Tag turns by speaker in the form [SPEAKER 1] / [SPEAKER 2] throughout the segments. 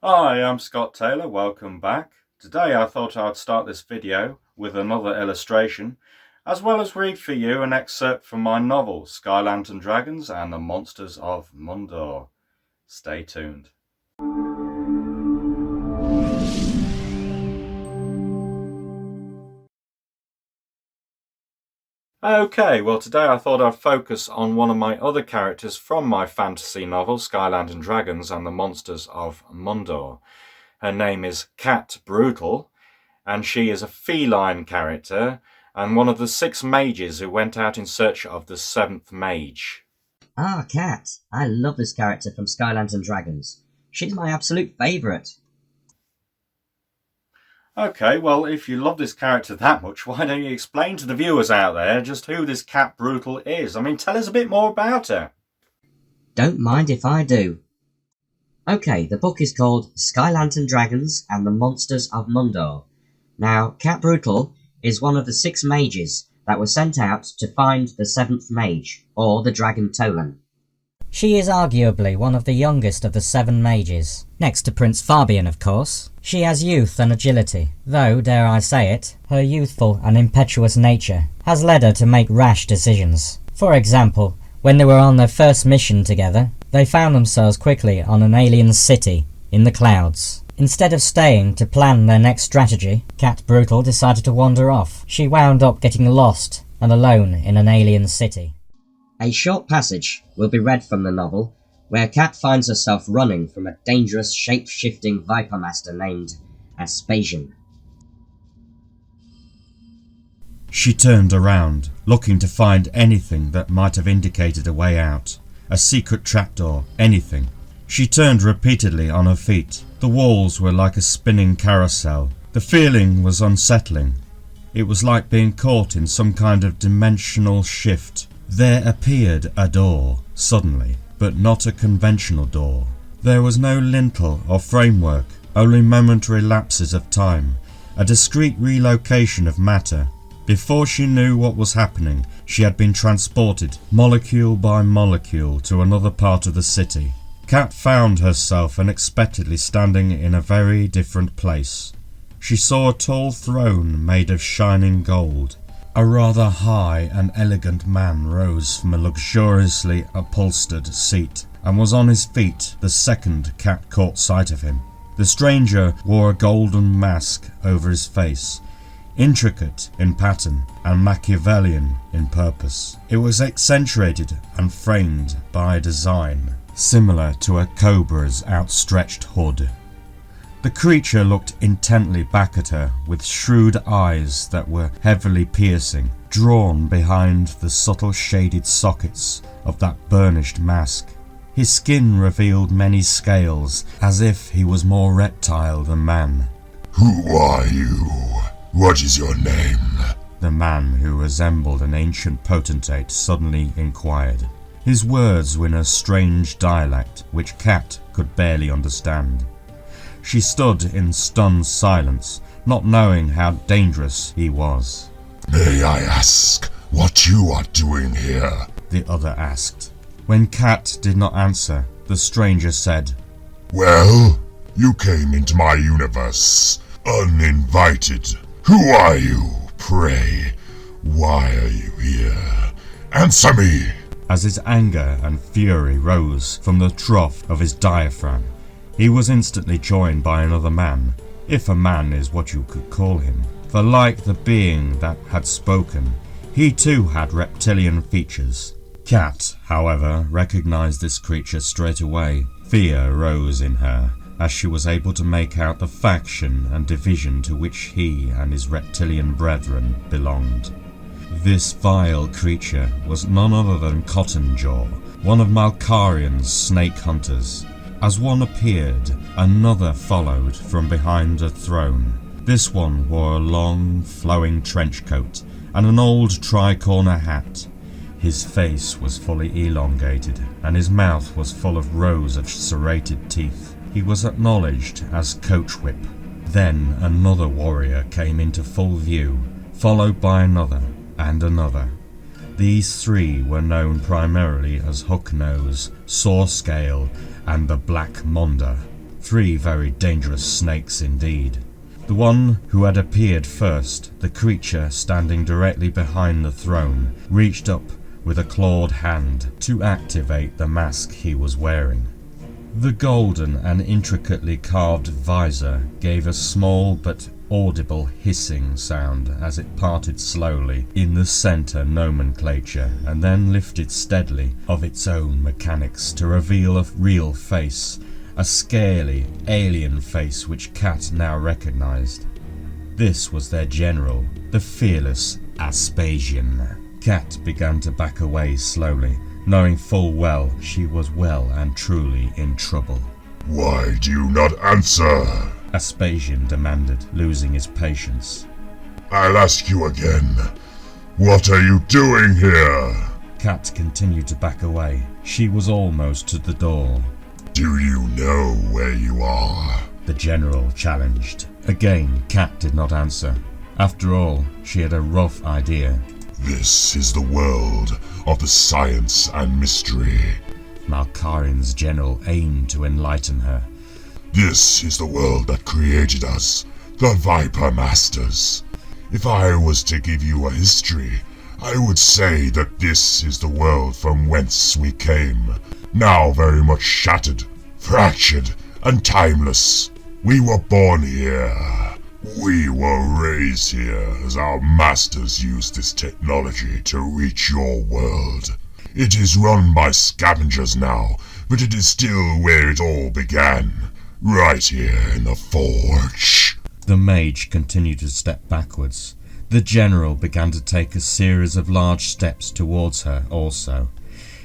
[SPEAKER 1] Hi, I'm Scott Taylor, welcome back. Today I thought I'd start this video with another illustration, as well as read for you an excerpt from my novel, Sky Lantern Dragons and the Monsters of Mundor. Stay tuned. Okay, well today I thought I'd focus on one of my other characters from my fantasy novel, Sky Lantern Dragons and the Monsters of Mundor. Her name is Catburglar, and she is a feline character and one of the 6 mages who went out in search of the 7th mage.
[SPEAKER 2] Ah, Cat. I love this character from Sky Lantern Dragons. She's my absolute favourite.
[SPEAKER 1] Okay, well, if you love this character that much, why don't you explain to the viewers out there just who this Catburglar is? I mean, tell us a bit more about her.
[SPEAKER 2] Don't mind if I do. Okay, the book is called Sky Lantern Dragons and the Monsters of Mundor. Now, Catburglar is one of the 6 mages that were sent out to find the 7th mage, or the Dragon Tolan.
[SPEAKER 3] She is arguably one of the youngest of the 7 mages, next to Prince Fabian of course. She has youth and agility, though, dare I say it, her youthful and impetuous nature has led her to make rash decisions. For example, when they were on their first mission together, they found themselves quickly on an alien city in the clouds. Instead of staying to plan their next strategy, Catburglar decided to wander off. She wound up getting lost and alone in an alien city.
[SPEAKER 2] A short passage will be read from the novel, where Cat finds herself running from a dangerous shape-shifting Viper Master named Aspasian.
[SPEAKER 4] She turned around, looking to find anything that might have indicated a way out. A secret trapdoor, anything. She turned repeatedly on her feet. The walls were like a spinning carousel. The feeling was unsettling. It was like being caught in some kind of dimensional shift. There appeared a door, suddenly, but not a conventional door. There was no lintel or framework, only momentary lapses of time, a discrete relocation of matter. Before she knew what was happening, she had been transported, molecule by molecule, to another part of the city. Cat found herself unexpectedly standing in a very different place. She saw a tall throne made of shining gold. A rather high and elegant man rose from a luxuriously upholstered seat and was on his feet the second Cat caught sight of him. The stranger wore a golden mask over his face, intricate in pattern and Machiavellian in purpose. It was accentuated and framed by a design similar to a cobra's outstretched hood. The creature looked intently back at her with shrewd eyes that were heavily piercing, drawn behind the subtle shaded sockets of that burnished mask. His skin revealed many scales, as if he was more reptile than man.
[SPEAKER 5] Who are you? What is your name?
[SPEAKER 4] The man, who resembled an ancient potentate, suddenly inquired. His words were in a strange dialect which Cat could barely understand. She stood in stunned silence, not knowing how dangerous he was.
[SPEAKER 5] May I ask what you are doing here?
[SPEAKER 4] The other asked. When Cat did not answer, the stranger said,
[SPEAKER 5] Well, you came into my universe, uninvited. Who are you, pray? Why are you here? Answer me!
[SPEAKER 4] As his anger and fury rose from the trough of his diaphragm, he was instantly joined by another man, if a man is what you could call him, for like the being that had spoken, he too had reptilian features. Cat, however, recognized this creature straight away. Fear rose in her as she was able to make out the faction and division to which he and his reptilian brethren belonged. This vile creature was none other than Cottonjaw, one of Malkarian's snake hunters. As one appeared, another followed from behind a throne. This one wore a long, flowing trench coat and an old tricorner hat. His face was fully elongated, and his mouth was full of rows of serrated teeth. He was acknowledged as Coachwhip. Then another warrior came into full view, followed by another and another. These 3 were known primarily as Hooknose, Sawscale, and the Black Monder. 3 very dangerous snakes indeed. The one who had appeared first, the creature standing directly behind the throne, reached up with a clawed hand to activate the mask he was wearing. The golden and intricately carved visor gave a small but audible hissing sound as it parted slowly in the center nomenclature and then lifted steadily of its own mechanics to reveal a real face, a scaly, alien face which Cat now recognized. This was their general, the fearless Aspasian. Cat began to back away slowly, knowing full well she was well and truly in trouble.
[SPEAKER 5] Why do you not answer?
[SPEAKER 4] Aspasian demanded, losing his patience.
[SPEAKER 5] I'll ask you again. What are you doing here?
[SPEAKER 4] Cat continued to back away. She was almost to the door.
[SPEAKER 5] Do you know where you are?
[SPEAKER 4] The general challenged. Again, Cat did not answer. After all, she had a rough idea.
[SPEAKER 5] This is the world of the science and mystery.
[SPEAKER 4] Malkarian's general aimed to enlighten her.
[SPEAKER 5] This is the world that created us, the Viper Masters. If I was to give you a history, I would say that this is the world from whence we came, now very much shattered, fractured, and timeless. We were born here. We were raised here as our masters used this technology to reach your world. It is run by scavengers now, but it is still where it all began. Right here in the forge.
[SPEAKER 4] The mage continued to step backwards. The general began to take a series of large steps towards her also.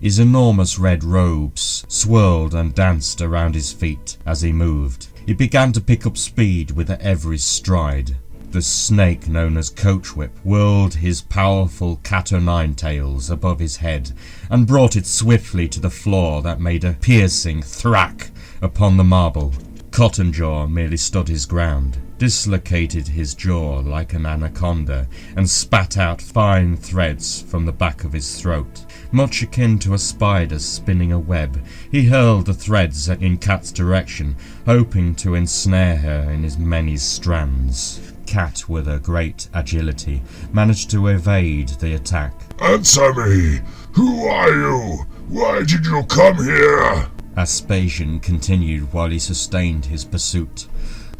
[SPEAKER 4] His enormous red robes swirled and danced around his feet as he moved. He began to pick up speed with every stride. The snake known as Coachwhip whirled his powerful cat-o'-nine-tails above his head and brought it swiftly to the floor that made a piercing thrack upon the marble. Cottonjaw merely stood his ground, dislocated his jaw like an anaconda, and spat out fine threads from the back of his throat. Much akin to a spider spinning a web, he hurled the threads in Cat's direction, hoping to ensnare her in his many strands. Cat, with her great agility, managed to evade the attack.
[SPEAKER 5] Answer me! Who are you? Why did you come here?
[SPEAKER 4] Aspasian continued while he sustained his pursuit.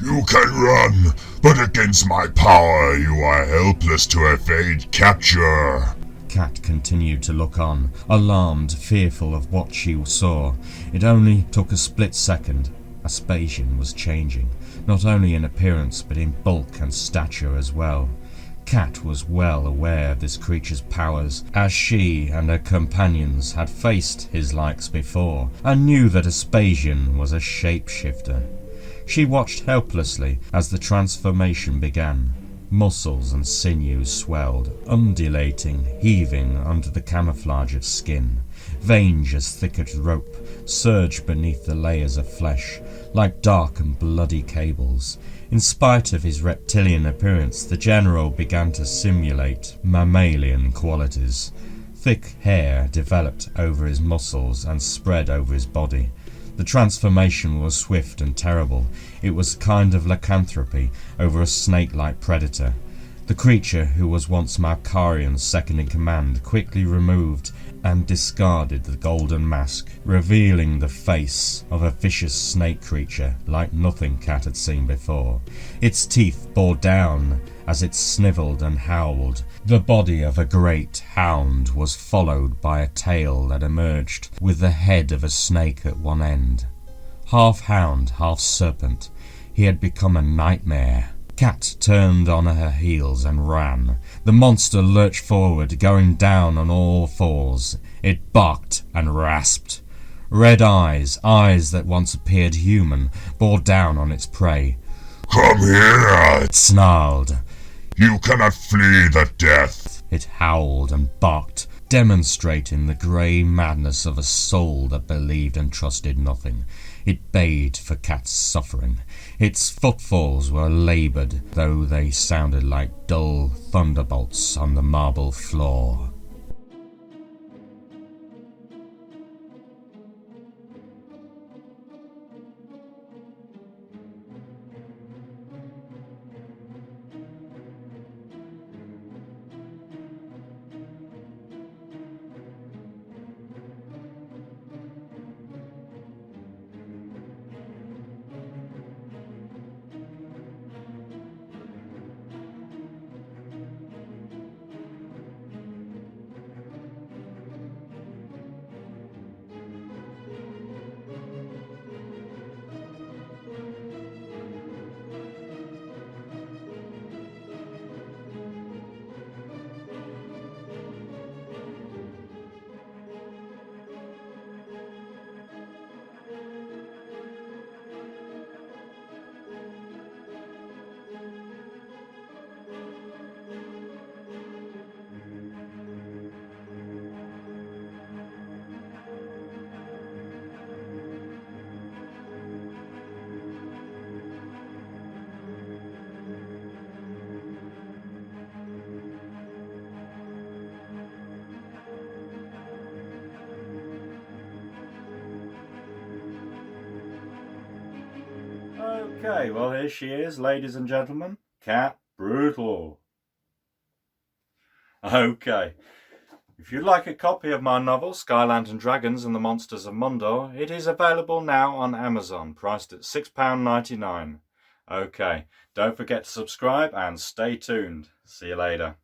[SPEAKER 5] You can run, but against my power you are helpless to evade capture.
[SPEAKER 4] Cat continued to look on, alarmed, fearful of what she saw. It only took a split second. Aspasian was changing, not only in appearance but in bulk and stature as well. Cat was well aware of this creature's powers, as she and her companions had faced his likes before, and knew that Aspasian was a shapeshifter. She watched helplessly as the transformation began. Muscles and sinews swelled, undulating, heaving under the camouflage of skin. Veins as thick as rope surged beneath the layers of flesh, like dark and bloody cables. In spite of his reptilian appearance, the general began to simulate mammalian qualities. Thick hair developed over his muscles and spread over his body. The transformation was swift and terrible. It was a kind of lycanthropy over a snake-like predator. The creature, who was once Malkarian's second-in-command, quickly removed and discarded the golden mask, revealing the face of a vicious snake creature like nothing Cat had seen before. Its teeth bore down as it snivelled and howled. The body of a great hound was followed by a tail that emerged with the head of a snake at one end. Half hound, half serpent, he had become a nightmare. Cat turned on her heels and ran. The monster lurched forward, going down on all fours. It barked and rasped. Red eyes, eyes that once appeared human, bore down on its prey.
[SPEAKER 5] Come here!
[SPEAKER 4] It snarled.
[SPEAKER 5] You cannot flee the death!
[SPEAKER 4] It howled and barked, demonstrating the grey madness of a soul that believed and trusted nothing. It bayed for Cat's suffering. Its footfalls were laboured, though they sounded like dull thunderbolts on the marble floor.
[SPEAKER 1] Okay, well here she is, ladies and gentlemen, Catburglar. Okay, if you'd like a copy of my novel, Skyland and Dragons and the Monsters of Mundor, it is available now on Amazon, priced at £6.99. Okay, don't forget to subscribe and stay tuned. See you later.